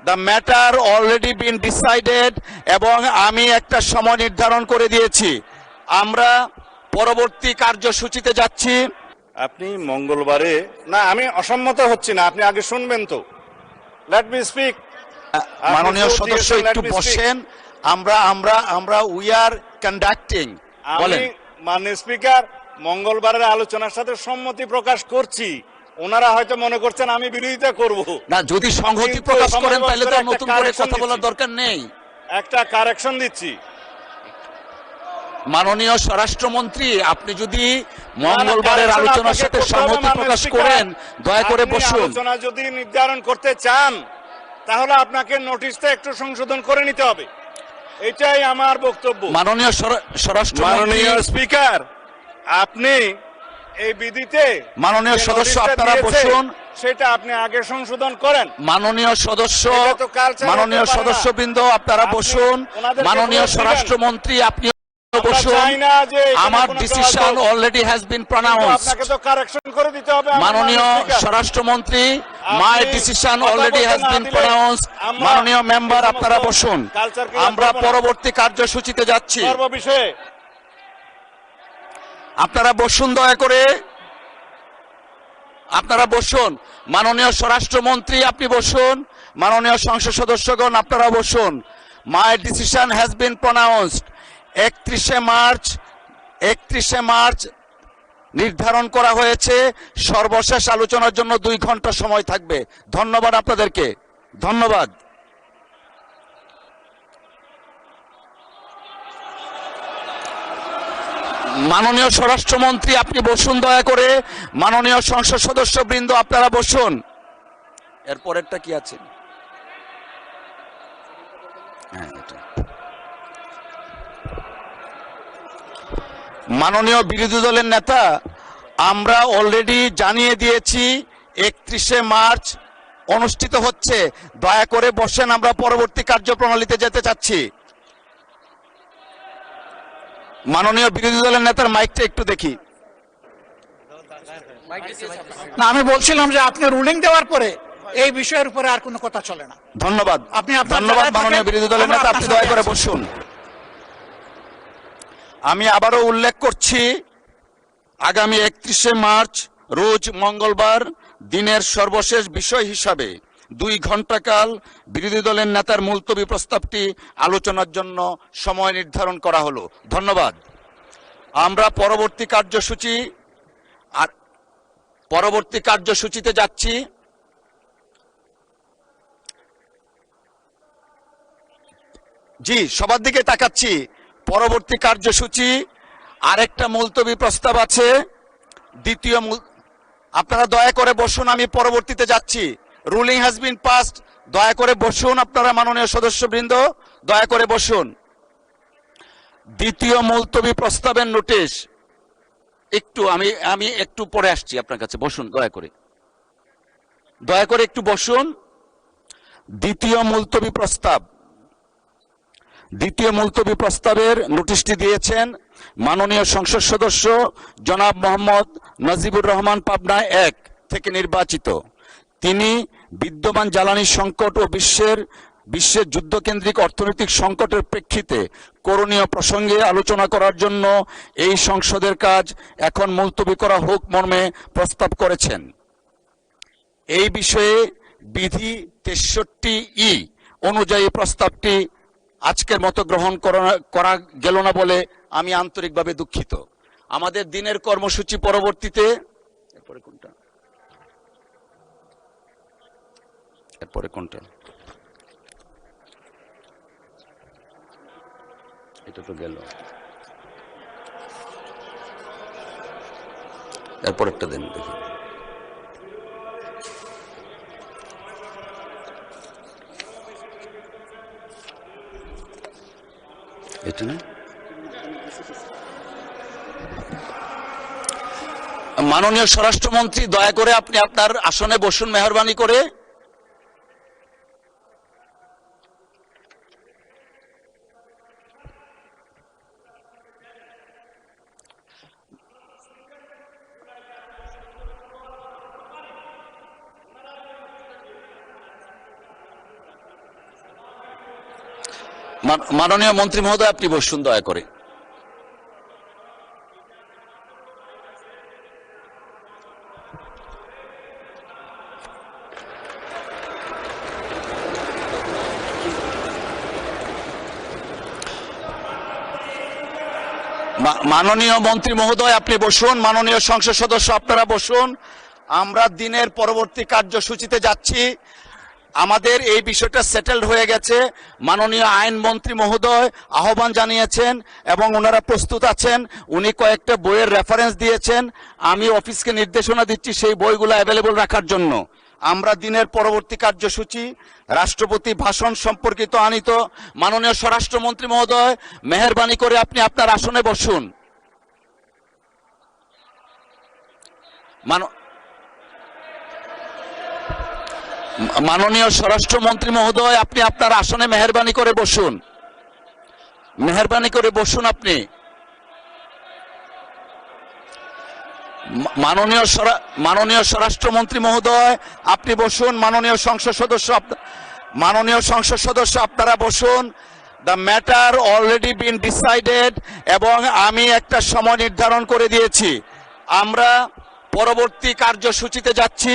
The matter already been decided, এবং আমি একটা সময় নির্ধারণ করে দিয়েছি। আমরা পরবর্তী কার্যসূচিতে যাচ্ছি। আপনি মঙ্গলবারে না, আমি অসম্মত হচ্ছি না, আপনি আগে শুনবেন তো। Let me speak. মাননীয় সদস্য একটু বসেন। আমরা আমরা আমরা উই আর কন্ডাক্টিং। বলেন। মাননীয় স্পিকার, মঙ্গলবারের আলোচনার সাথে সম্মতি প্রকাশ করছি। ওনারা হয়তো মনে করছেন আমি বিরোধিতা করব না, যদি সংহতি প্রকাশ করেন তাহলে তো নতুন করে কথা বলার দরকার নেই। একটা কারেকশন দিচ্ছি। মাননীয় স্বরাষ্ট্রমন্ত্রী, আপনি যদি মঙ্গলবারের আলোচনার সাথে সংহতি প্রকাশ করেন, দয়া করে বসুন। আলোচনা যদি নির্ধারণ করতে চান তাহলে আপনাকে নোটিশটা একটু সংশোধন করে নিতে হবে, এটাই আমার বক্তব্য। মাননীয় স্বরাষ্ট্রমন্ত্রী, স্পিকার, আপনি এই বিধিতে মাননীয় সদস্য আপনারা বসুন। সেটা আপনি আগে সংশোধন করেন। মাননীয় সদস্যবৃন্দ আপনারা বসুন। মাননীয় স্বরাষ্ট্রমন্ত্রী আপনি বসুন। আমার ডিসিশন অলরেডি হ্যাজ বিন প্রনাউন্সড। আপনাকে তো কারেকশন করে দিতে হবে। মাননীয় স্বরাষ্ট্রমন্ত্রী, my decision already has been প্রনাউন্সড। মাননীয় মেম্বার আপনারা বসুন। আমরা পরবর্তী কার্যসূচিতে যাচ্ছি। আপনারা বসুন, দয়া করে আপনারা বসুন। মাননীয় স্বরাষ্ট্রমন্ত্রী আপনি বসুন। মাননীয় সংসদ সদস্যগণ আপনারা বসুন। My decision has been pronounced. 31শে মার্চ নির্ধারণ করা হয়েছে। সর্বশেষ আলোচনার জন্য 2 ঘন্টা সময় থাকবে। ধন্যবাদ আপনাদেরকে, ধন্যবাদ। মাননীয় স্বরাষ্ট্রমন্ত্রী আপনি বসুন, দয়া করে। মাননীয় সংসদ সদস্যবৃন্দ আপনারা বসুন। এরপরেরটা কি আছে? মাননীয় বিরোধী দলের নেতা, আমরা অলরেডি জানিয়ে দিয়েছি 31শে মার্চ অনুষ্ঠিত হচ্ছে। দয়া করে বসেন, আমরা পরবর্তী কার্যপ্রণালীতে যেতে চাচ্ছি। মাননীয় বিরোধী দলের নেতার মাইকটা একটু দেখি। না, আমি বলছিলাম যে আপনি রুলিং দেওয়ার পরে এই বিষয়ের উপরে আর কোনো কথা চলে না। ধন্যবাদ। ধন্যবাদ মাননীয় বিরোধী দলের নেতা, আপনি দয়া করে বসুন। আমি আবারও উল্লেখ করছি, আগামী 31শে মার্চ রোজ মঙ্গলবার দিনের সর্বশেষ বিষয় হিসাবে 2 ঘন্টা কাল বিরোধী দলের নেতার মুলতবি প্রস্তাবটি আলোচনার জন্য সময় নির্ধারণ করা হলো। ধন্যবাদ। আমরা পরবর্তী কার্যসূচিতে যাচ্ছি। জি, সবার দিকে তাকাচ্ছি। পরবর্তী কার্যসূচি আরেকটা মুলতবি প্রস্তাব আছে। আপনারা দয়া করে বসুন, আমি পরবর্তীতে যাচ্ছি। Ruling has been passed. দয়া করে বসুন আপনারা, মাননীয় সদস্যবৃন্দ দয়া করে বসুন। দ্বিতীয় মুলতবি প্রস্তাবের নোটিশ একটু আমি একটু পরে আসছি আপনার কাছে। বসুন, দয়া করে একটু বসুন। দ্বিতীয় মুলতবি প্রস্তাবের নোটিশটি দিয়েছেন মাননীয় সংসদ সদস্য জনাব মোহাম্মদ নাজিবুর রহমান, পাবনা 1 থেকে নির্বাচিত। তিনি বিদ্যমান জ্বালানি সংকট ও বিশ্বের যুদ্ধকেন্দ্রিক অর্থনৈতিক সংকটের প্রেক্ষিতে করণীয় প্রসঙ্গে আলোচনা করার জন্য এই সংসদের কাজ এখন মুলতবি করা হোক মর্মে প্রস্তাব করেছেন। এই বিষয়ে বিধি 63E অনুযায়ী প্রস্তাবটি আজকের মতো গ্রহণ করা গেল না বলে আমি আন্তরিকভাবে দুঃখিত। আমাদের দিনের কর্মসূচি পরবর্তীতে এরপরে কোনটা এটা তো গেল, এরপরেরটা দেন দেখি। এটা না, মাননীয় স্বরাষ্ট্রমন্ত্রী দয়া করে আপনি আপনার আসনে বসুন মেহরবানি করে। মাননীয় মন্ত্রী মহোদয়, আপনি বসুন দয়া করে। মাননীয় মন্ত্রী মহোদয়, আপনি বসুন। মাননীয় সংসদ সদস্য, আপনারা বসুন। আমরা দিনের পরবর্তী কার্যসূচিতে যাচ্ছি। আমাদের এই বিষয়টা সেটেলড হয়ে গেছে। মাননীয় আইনমন্ত্রী মহোদয় আহ্বান জানিয়েছেন এবং ওনারা প্রস্তুত আছেন। উনি কয়েকটা বইয়ের রেফারেন্স দিয়েছেন। আমি অফিসকে নির্দেশনা দিচ্ছি সেই বইগুলো অ্যাভেলেবল রাখার জন্য। আমরা দিনের পরবর্তী কার্যসূচি রাষ্ট্রপতি ভাষণ সম্পর্কিত আনিত। মাননীয় স্বরাষ্ট্রমন্ত্রী মহোদয়, মেহেরবানি করে আপনি আপনার আসনে বসুন। মাননীয় স্বরাষ্ট্রমন্ত্রী মহোদয়, আপনি আপনার আসনে মেহেরবানি করে বসুন। মেহেরবানি করে বসুন আপনি। মাননীয় স্বরাষ্ট্রমন্ত্রী মহোদয়, আপনি বসুন। মাননীয় সংসদ সদস্য আপনারা বসুন। The matter already been decided এবং আমি একটা সময় নির্ধারণ করে দিয়েছি। আমরা পরবর্তী কার্যসূচিতে যাচ্ছি।